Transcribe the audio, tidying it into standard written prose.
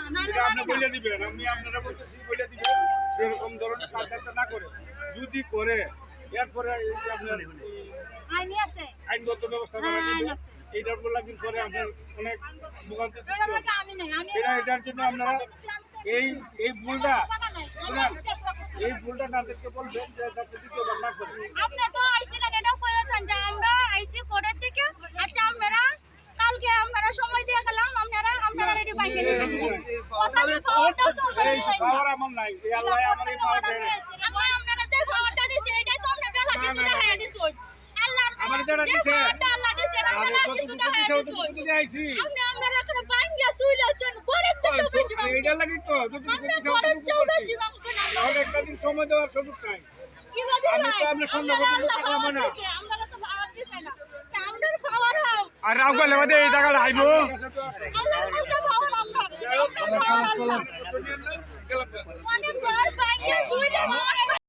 এটা আপনি বলে দিবেন, আমি আপনারা বলতেছি বলে দিবেন এরকম ধরনের কাজটা না করে। যদি করে এরপরে এই যে আপনার আইনগত ব্যবস্থা করা যাবে। এইটার উপর লাগিয়ে পরে আপনার অনেক ভোগান্তি এটার জন্য আপনারা এই ভুলটা শুনেন, এই ভুলটা তাদেরকে বলবেন যে যাতে দ্বিতীয়বার না করে। আপনি তো আইসিলেন এটাও কইছেন যে আমরা আইসি কোর্টের থেকে আচ্ছা আমরা কালকে আমরা সময় দিয়ে গেলাম আপনারা রেডি পাইকে পাওয়ার আমার নাই, এই আল্লাহ আমার এই পাওয়ার দেয় না। আল্লাহ আপনারা যে পাওয়ারটা দিছে এটাই তো আপনি বেলা কিছু দেখাইয়া দিছেন। আল্লাহ আমার যারা দিছে আল্লাহ দিছে না আমি বেলা কত কিছু দিছে দেখাইয়া কত দিছেন। দিছে আইছি আপনি আপনারা এখন বাইঙ্গা শুইলেছেন গরিব ছোট বেশি মাংস এইটা লাগি তো যদি আপনি গরিব ছোট বেশি মাংস না তাহলে একটা দিন সময় দেওয়ার সুযোগ নাই। কি বাজে আমি ভাই তো আপনার সন্ধ্যা পর্যন্ত থাকলাম না। আমরা তো পাওয়ার দিছে না তা আমরা পাওয়ার হাও আর রাও গেলে বাদে এই জায়গা আইব আল্লাহর কাছে পাওয়ার আমরা অনেক বার